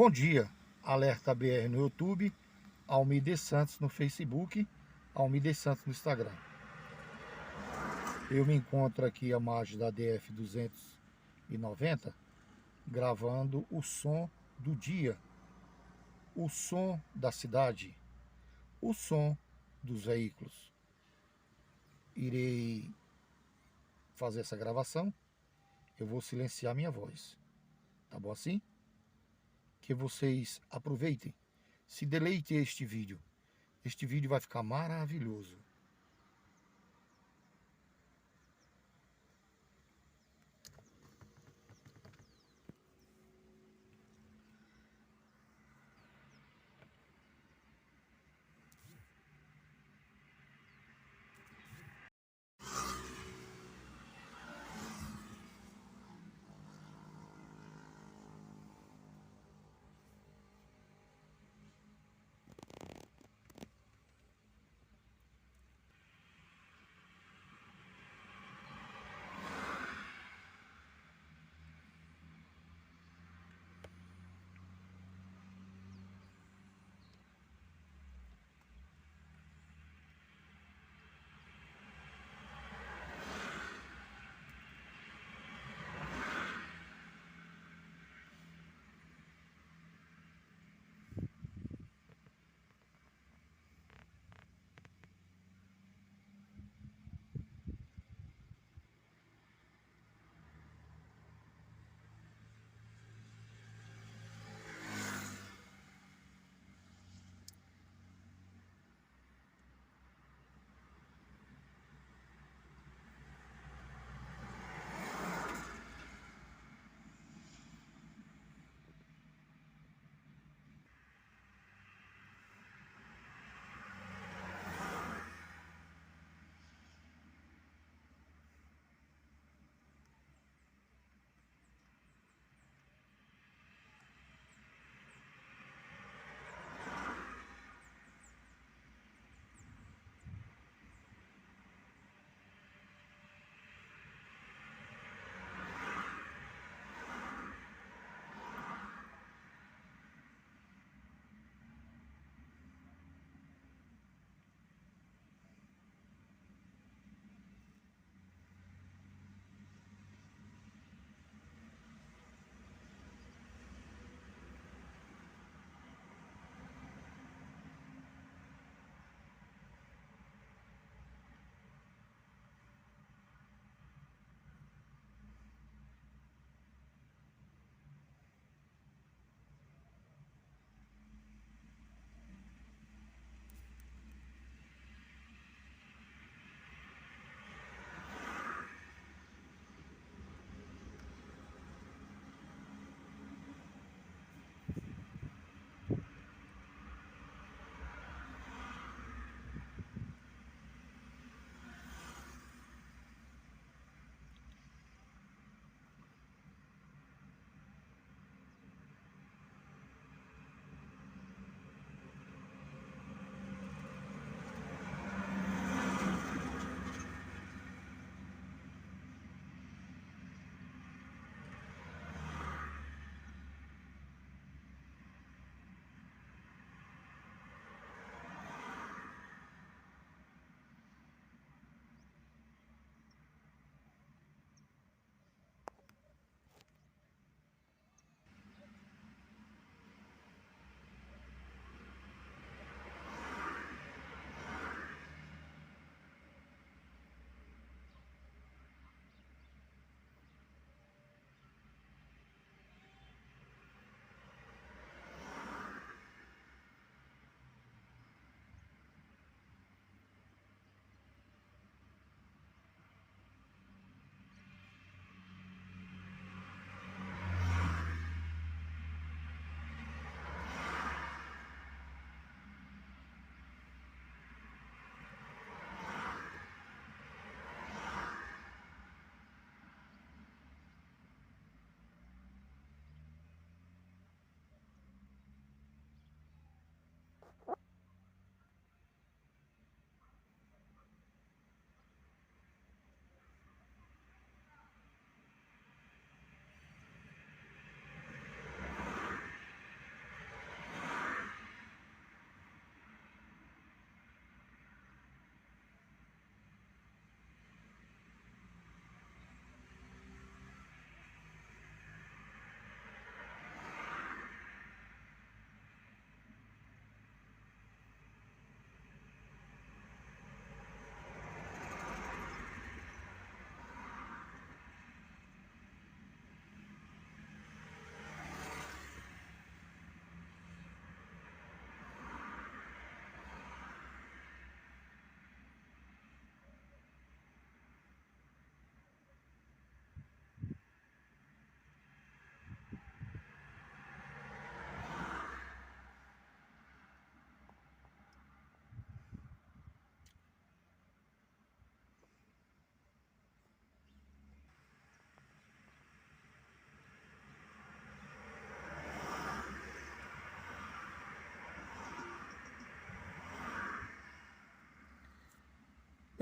Bom dia, Alerta BR no YouTube, Almir Santos no Facebook, Almir Santos no Instagram. Eu me encontro aqui à margem da DF 290, gravando o som do dia, o som da cidade, o som dos veículos. Irei fazer essa gravação, eu vou silenciar minha voz, tá bom assim? Que vocês aproveitem, se deleitem este vídeo. Este vídeo vai ficar maravilhoso.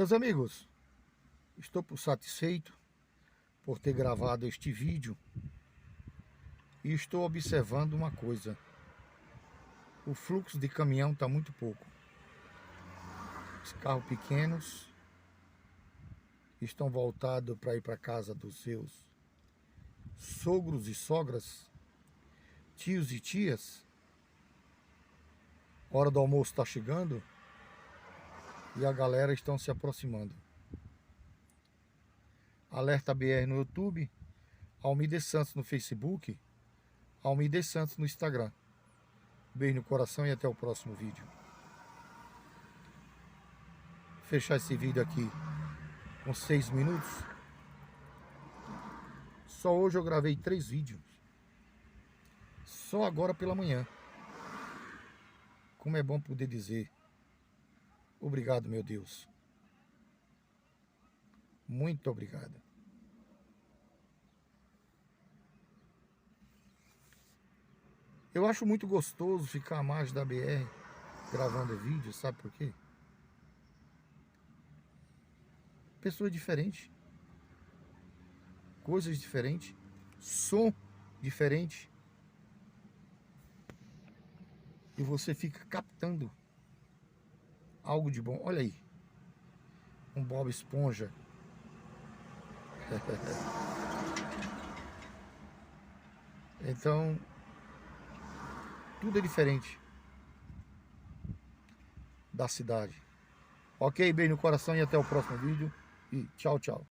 Meus amigos, estou satisfeito por ter gravado este vídeo e estou observando uma coisa. O fluxo de caminhão está muito pouco. Os carros pequenos estão voltados para ir para casa dos seus sogros e sogras, tios e tias. Hora do almoço está chegando e a galera estão se aproximando. Alerta BR no YouTube, Almir Santos no Facebook, Almir Santos no Instagram. Beijo no coração e até o próximo vídeo. Fechar esse vídeo aqui com 6 minutos. Só hoje eu gravei 3 vídeos. Só agora pela manhã. Como é bom poder dizer obrigado, meu Deus. Muito obrigado. Eu acho muito gostoso ficar à margem da BR gravando vídeo, sabe por quê? Pessoa diferente, coisas diferentes, som diferente. E você fica captando algo de bom. Olha aí, um Bob Esponja. Então, tudo é diferente da cidade. Ok, beijo no coração e até o próximo vídeo. E tchau, tchau.